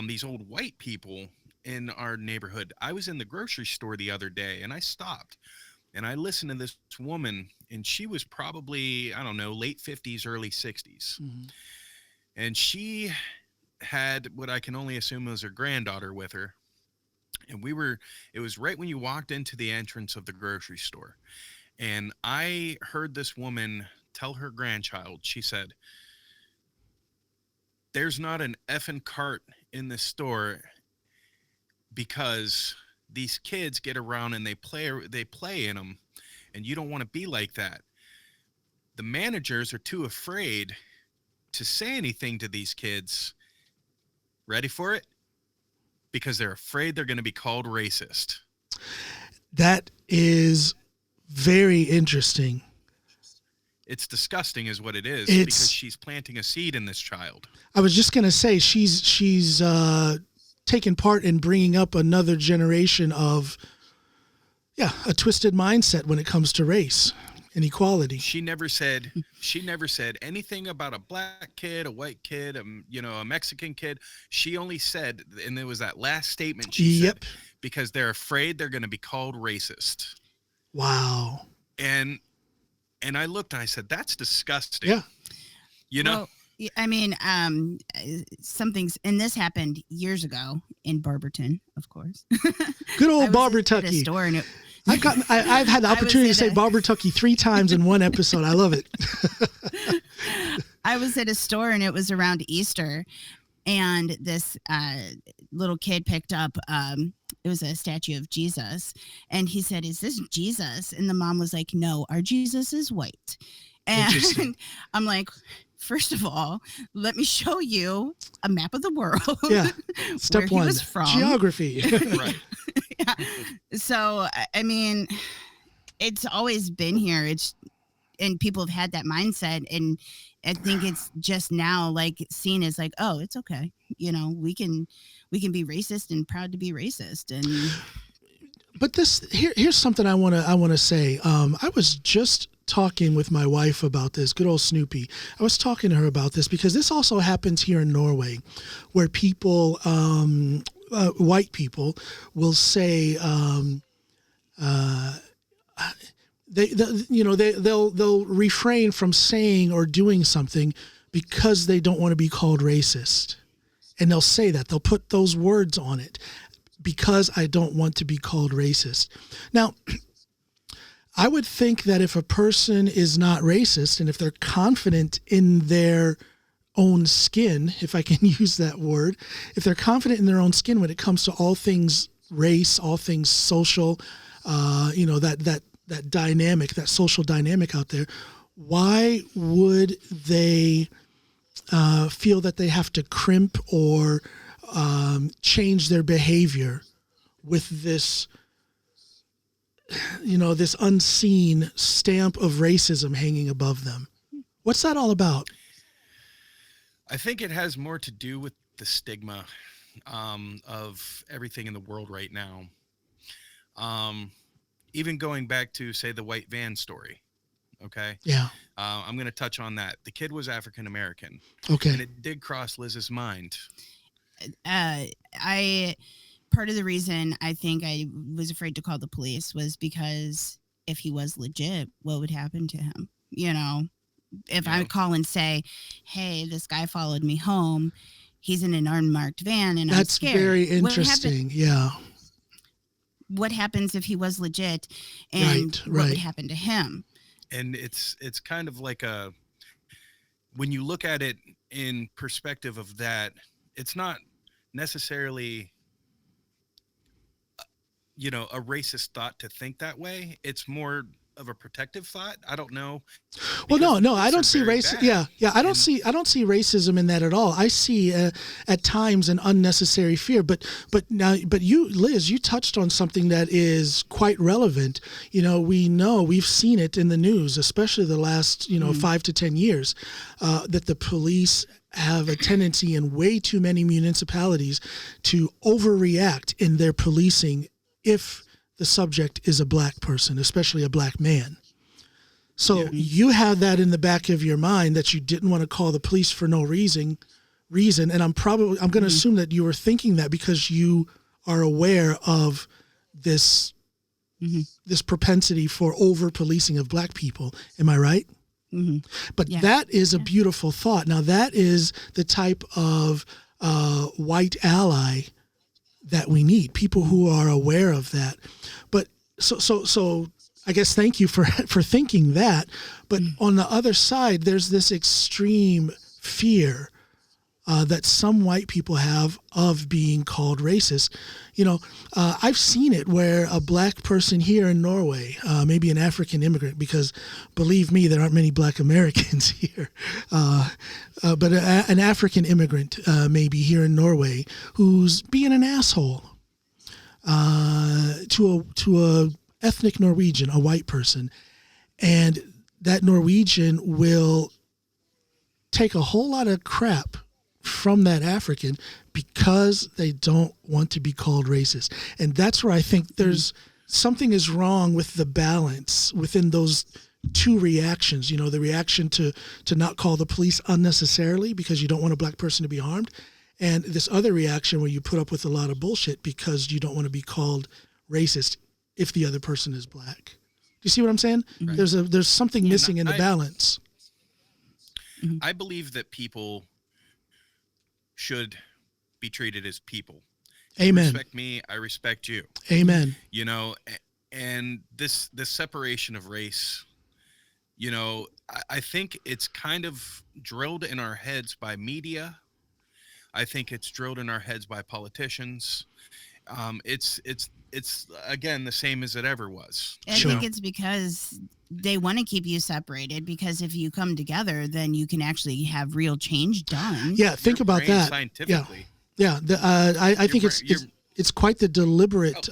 these old white people in our neighborhood. I was in the grocery store the other day and I stopped and I listened to this woman, and she was probably, I don't know, late 50s, early 60s. And she had what I can only assume was her granddaughter with her. And it was right when you walked into the entrance of the grocery store. And I heard this woman tell her grandchild, she said, "There's not an effing cart in this store because these kids get around and they play in them, and you don't want to be like that. The managers are too afraid to say anything to these kids." Ready for it? Because they're afraid they're going to be called racist. That is very interesting. It's disgusting is what it is, because she's planting a seed in this child. I was just going to say she's taken part in bringing up another generation of a twisted mindset when it comes to race and equality. She never said anything about a black kid, a white kid, a Mexican kid. She only said, and it was that last statement she said, because they're afraid they're going to be called racist. Wow. And I looked and I said, that's disgusting. Yeah. Well, I mean, something's, and this happened years ago in Barberton, of course. Good old Barbertucky. Store and I've had the opportunity to say Barbertucky 3 times in one episode. I love it. I was at a store and it was around Easter, and this little kid picked up, it was a statue of Jesus, and he said, "Is this Jesus?" And the mom was like, "No, our Jesus is white." And I'm like, first of all, let me show you a map of the world. Yeah. Step where 1, he was from. Geography. Right. Yeah. So, I mean, it's always been here. And people have had that mindset. And I think it's just now like seen as like, oh, it's okay. We can be racist and proud to be racist. And but here's something I want to say. I was just talking with my wife about this, good old Snoopy. I was talking to her about this because this also happens here in Norway, where people, white people, will say they'll refrain from saying or doing something because they don't want to be called racist. And they'll say that. They'll put those words on it because I don't want to be called racist. Now, I would think that if a person is not racist and if they're confident in their own skin, if I can use that word, if they're confident in their own skin when it comes to all things race, all things social, that dynamic, that social dynamic out there, why would they feel that they have to crimp or change their behavior with this, this unseen stamp of racism hanging above them? What's that all about? I think it has more to do with the stigma of everything in the world right now. Even going back to, say, the white van story. Okay. Yeah. I'm going to touch on that. The kid was African American. Okay. And it did cross Liz's mind. Part of the reason I think I was afraid to call the police was because if he was legit, what would happen to him? If I call and say, hey, this guy followed me home, he's in an unmarked van and I'm scared. That's very interesting. What happens if he was legit and what would happen to him? And it's kind of like when you look at it in perspective of that, it's not necessarily, a racist thought to think that way. It's more of a protective thought. I don't know. Well, no, I don't see racism. Yeah. I don't see racism in that at all. I see at times an unnecessary fear. But you, Liz, you touched on something that is quite relevant. We've seen it in the news, especially the last 5 to 10 years, that the police have a tendency in way too many municipalities to overreact in their policing if the subject is a black person, especially a black man. So you have that in the back of your mind that you didn't want to call the police for no reason. And I'm going to assume that you were thinking that because you are aware of this, this propensity for over policing of black people. Am I right? Mm-hmm. But that is a beautiful thought. Now that is the type of white ally that we need, people who are aware of that. But so I guess thank you for thinking that. But on the other side, there's this extreme fear that some white people have of being called racist. I've seen it where a black person here in Norway, maybe an African immigrant, because believe me, there aren't many black Americans here, but an African immigrant maybe here in Norway who's being an asshole to a ethnic Norwegian, a white person, and that Norwegian will take a whole lot of crap from that African because they don't want to be called racist. And that's where I think there's something is wrong with the balance within those two reactions, the reaction to not call the police unnecessarily because you don't want a black person to be harmed, and this other reaction where you put up with a lot of bullshit because you don't want to be called racist if the other person is black. Do you see what I'm saying? Right. There's something missing in the balance. I believe that people should be treated as people. Amen. You respect me, I respect you. Amen. And this separation of race, I think it's kind of drilled in our heads by media. I think it's drilled in our heads by politicians. It's again the same as it ever was. I think it's because they want to keep you separated, because if you come together, then you can actually have real change done. Yeah, think about that. Scientifically. Yeah. I think it's quite the deliberate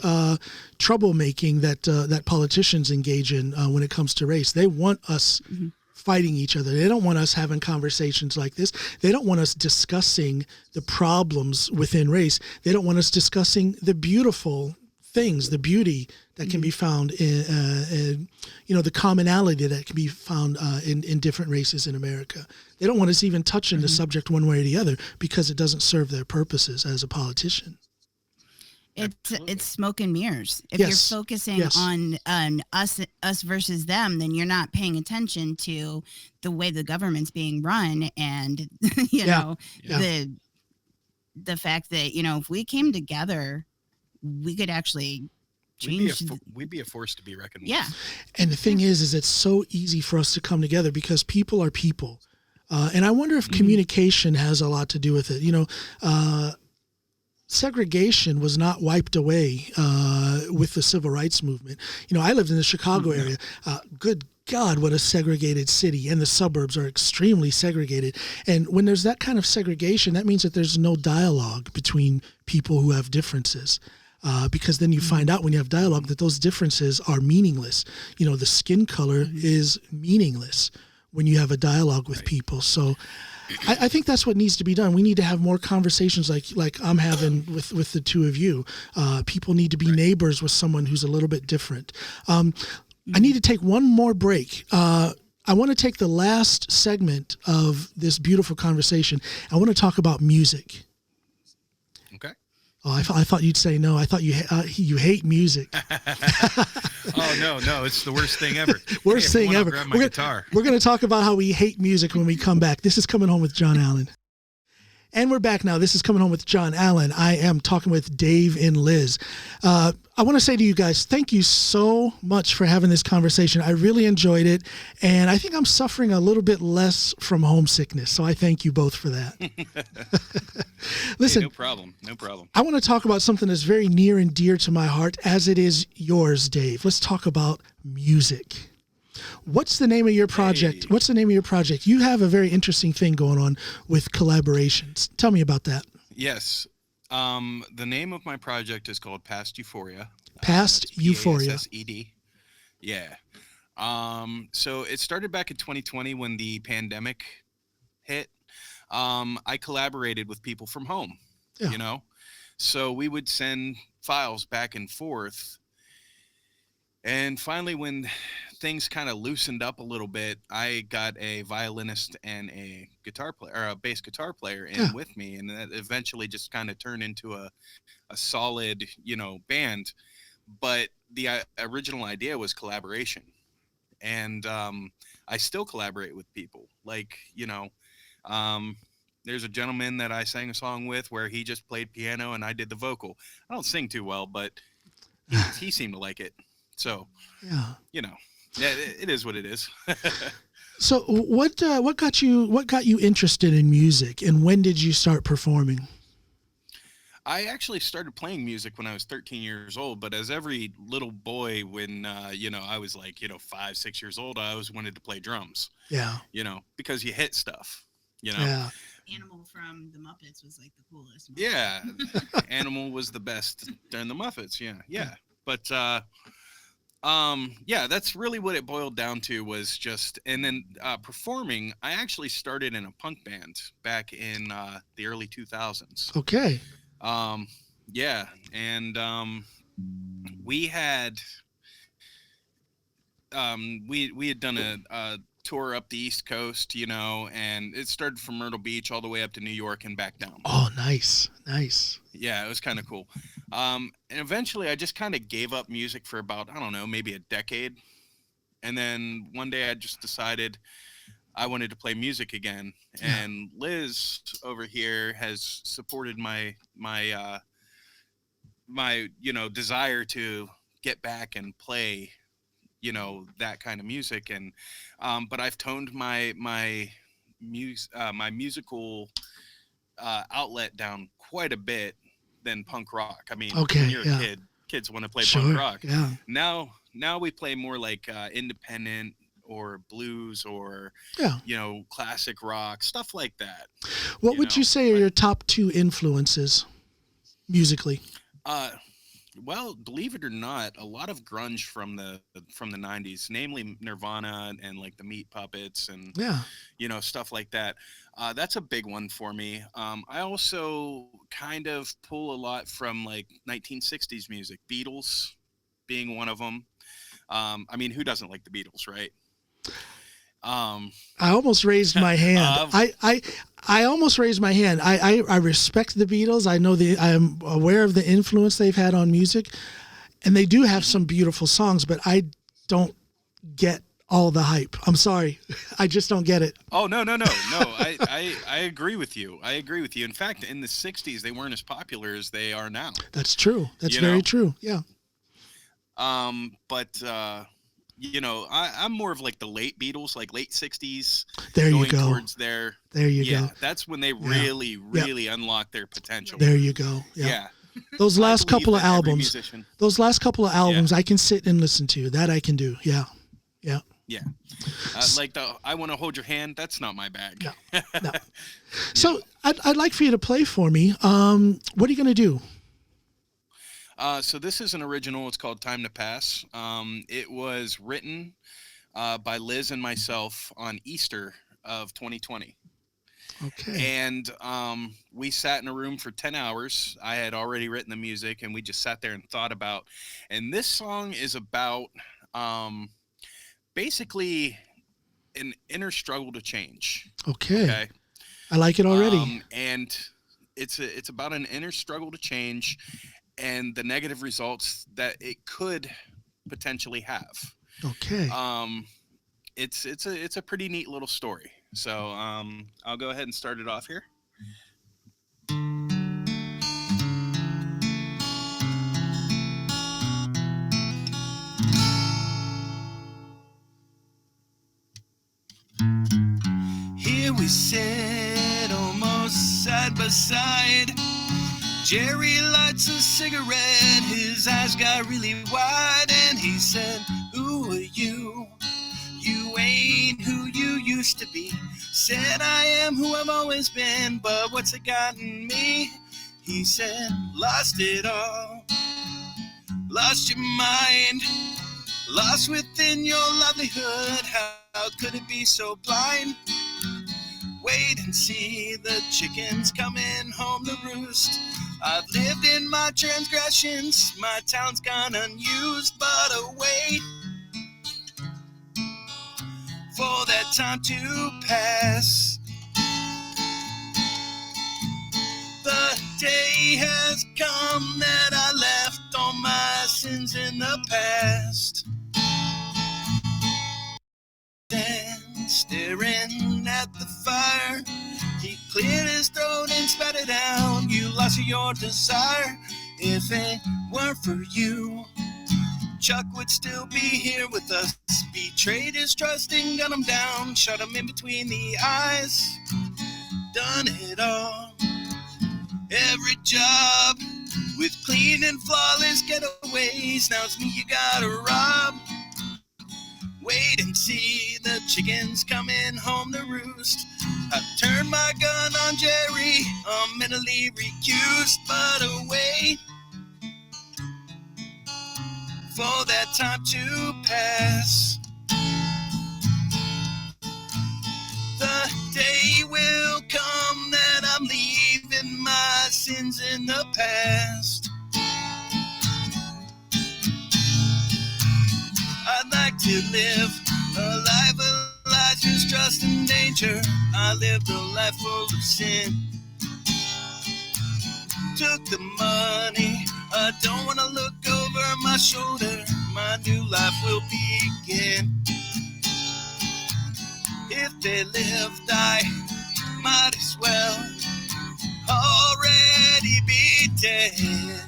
troublemaking that politicians engage in when it comes to race. They want us fighting each other. They don't want us having conversations like this. They don't want us discussing the problems within race. They don't want us discussing the beautiful things, the beauty that can be found in the commonality that can be found in different races in America. They don't want us even touching the subject one way or the other because it doesn't serve their purposes as a politician. It's smoke and mirrors. If you're focusing on us versus them, then you're not paying attention to the way the government's being run and the fact that, if we came together, we could actually change. We'd be a force to be reckoned with. Yeah. And the thing is it's so easy for us to come together because people are people. And I wonder if communication has a lot to do with it. Segregation was not wiped away with the civil rights movement. I lived in the Chicago area. Good God, what a segregated city. And the suburbs are extremely segregated. And when there's that kind of segregation, that means that there's no dialogue between people who have differences. Because then you find out when you have dialogue that those differences are meaningless. The skin color is meaningless when you have a dialogue with people. So I think that's what needs to be done. We need to have more conversations like I'm having with the two of you. People need to be neighbors with someone who's a little bit different. I need to take one more break. I want to take the last segment of this beautiful conversation. I want to talk about music. Okay. Oh, I thought you'd say no. I thought you hate music. Oh, no, it's the worst thing ever. Worst thing ever. Grab my guitar. We're going to talk about how we hate music when we come back. This is Coming Home with John Allen. And we're back now. This is Coming Home with John Allen. I am talking with Dave and Liz. I want to say to you guys, thank you so much for having this conversation. I really enjoyed it. And I think I'm suffering a little bit less from homesickness. So I thank you both for that. Listen, hey, no problem. I want to talk about something that's very near and dear to my heart, as it is yours, Dave. Let's talk about music. What's the name of your project? Hey. What's the name of your project? You have a very interesting thing going on with collaborations. Tell me about that. Yes. The name of my project is called Past Euphoria. Past Euphoria. PASSED. Yeah. So it started back in 2020 when the pandemic hit. I collaborated with people from home, so we would send files back and forth. And finally, when things kind of loosened up a little bit, I got a violinist and a guitar player, or a bass guitar player in with me. And that eventually just kind of turned into a solid, band. But the original idea was collaboration. And I still collaborate with people. There's a gentleman that I sang a song with where he just played piano and I did the vocal. I don't sing too well, but he seemed to like it. So, it is what it is. So what got you interested in music, and when did you start performing? I actually started playing music when I was 13 years old, but as every little boy, when, I was 5, 6 years old, I always wanted to play drums. Yeah. Because you hit stuff, Yeah. Animal from the Muppets was the coolest. Yeah. Animal was the best during the Muppets. Yeah. But, that's really what it boiled down to was just, and then performing. I actually started in a punk band back in the early 2000s. Okay. And we had we had done a tour up the East Coast, and it started from Myrtle Beach all the way up to New York and back down. Oh, nice. Yeah, it was kind of cool. And eventually I just kind of gave up music for about, I don't know, maybe a decade. And then one day I just decided I wanted to play music again. And Liz over here has supported my desire to get back and play, that kind of music. And, but I've toned my musical outlet down quite a bit than punk rock. I mean, when you're a kid, kids want to play punk rock. Yeah. Now we play more like independent or blues or classic rock, stuff like that. What would you say are your top 2 influences musically? Well, believe it or not, a lot of grunge from the 90s, namely Nirvana and the Meat Puppets and stuff like that. That's a big one for me. I also kind of pull a lot from 1960s music, Beatles being one of them. I mean, who doesn't like the Beatles, right? I almost raised my hand. I almost raised my hand. I respect the Beatles. I know I am aware of the influence they've had on music, and they do have some beautiful songs, but I don't get all the hype. I'm sorry. I just don't get it. Oh, no. I agree with you. In fact, in the 60s, they weren't as popular as they are now. That's true. That's You very know? true. Yeah. But I'm more of like the late Beatles, like late 60s. There you going go. Towards their, There you go. that's when they really unlocked their potential. There you go. Yeah. Those last couple of albums, Yeah. I can sit and listen to. That I can do. Yeah. Like the I Want to Hold Your Hand, that's not my bag. No. So I'd like for you to play for me. What are you going to do? So this is an original. It's called Time to Pass. It was written by Liz and myself on Easter of 2020. Okay. And we sat in a room for 10 hours. I had already written the music, and we just sat there and thought about. And this song is about basically an inner struggle to change. Okay. I like it already. And it's about an inner struggle to change and the negative results that it could potentially have. Okay. It's a pretty neat little story. So I'll go ahead and start it off here. Here we sit almost side by side. Jerry lights a cigarette, his eyes got really wide, and he said, "Who are you? You ain't who you used to be." Said, "I am who I've always been, but what's it gotten me?" He said, "Lost it all, lost your mind, lost within your livelihood. How could it be so blind? Wait and see, the chicken's coming home to roost. I've lived in my transgressions, my talent's gone unused, but await for that time to pass. The day has come that I left all my sins in the past. And staring at the fire, he cleared his throat and spat it out. You lost your desire. If it weren't for you, Chuck would still be here with us. Betrayed his trust and gun him down, shot him in between the eyes. Done it all, every job, with clean and flawless getaways. Now it's me you gotta rob. Wait and see, the chicken's coming home to roost. I turned my gun on Jerry, I'm mentally recused, but away for that time to pass. The day will come that I'm leaving my sins in the past. I'd like to live a life of Elijah's trust and danger. I lived a life full of sin. Took the money, I don't want to look over my shoulder. My new life will begin. If they lived, I might as well already be dead.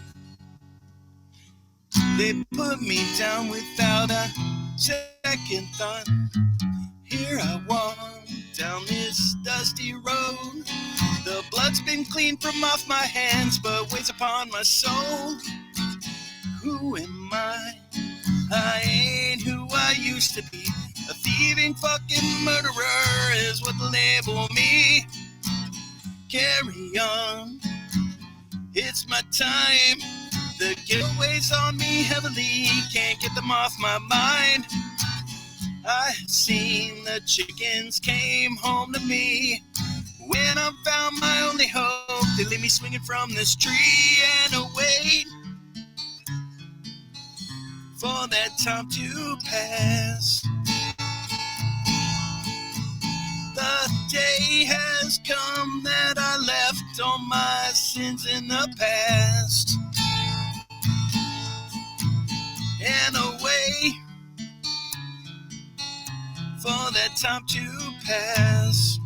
They put me down without a second thought. Here I walk down this dusty road. The blood's been cleaned from off my hands, but weighs upon my soul. Who am I? I ain't who I used to be. A thieving fucking murderer is what they label me. Carry on, it's my time. The guilt weighs on me heavily, can't get them off my mind. I've seen the chickens came home to me. When I found my only hope, they leave me swinging from this tree and await for that time to pass. The day has come that I left all my sins in the past. And away time to pass.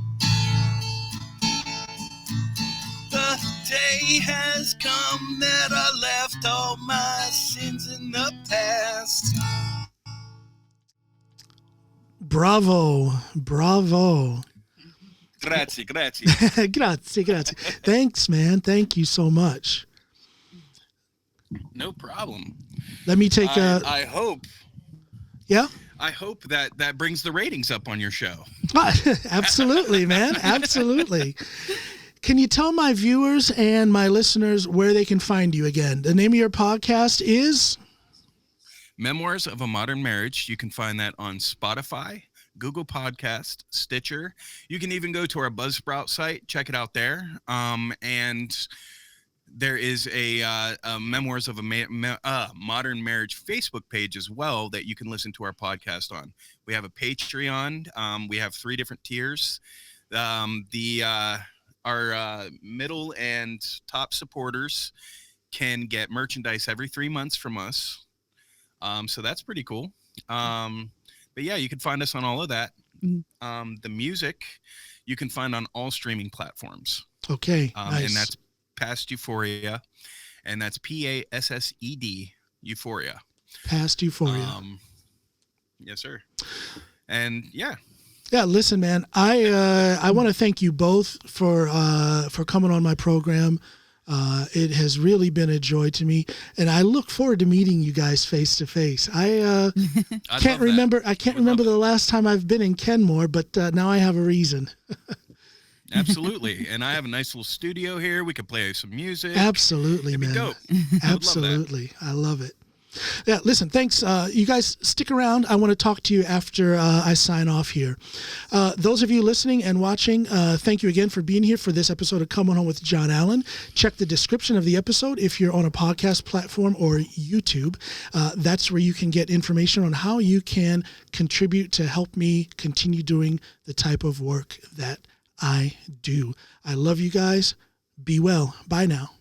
The day has come that I left all my sins in the past. Bravo. Bravo. Grazie. Grazie. Thanks, man. Thank you so much. No problem. Let me take I hope. Yeah? I hope that brings the ratings up on your show. Absolutely, man. Absolutely. Can you tell my viewers and my listeners where they can find you again? The name of your podcast is? Memoirs of a Modern Marriage. You can find that on Spotify, Google Podcast, Stitcher. You can even go to our Buzzsprout site, check it out there. And there is a Memoirs of a Modern Marriage Facebook page as well that you can listen to our podcast on. We have a Patreon. We have 3 different tiers. Our middle and top supporters can get merchandise every 3 months from us. So that's pretty cool. But yeah, you can find us on all of that. The music you can find on all streaming platforms. Okay, nice. And that's Past Euphoria, and that's PASSED Euphoria. Past Euphoria. Yes, sir. And yeah. Yeah, listen, man. I want to thank you both for coming on my program. It has really been a joy to me, and I look forward to meeting you guys face to face. I can't remember the last time I've been in Kenmore, but now I have a reason. Absolutely, and I have a nice little studio here. We could play some music. Absolutely, It'd be man. dope. Absolutely, I love it. Yeah, listen, thanks. You guys stick around. I want to talk to you after I sign off here. Those of you listening and watching, thank you again for being here for this episode of Coming Home with John Allen. Check the description of the episode if you're on a podcast platform or YouTube. That's where you can get information on how you can contribute to help me continue doing the type of work that I do. I love you guys. Be well. Bye now.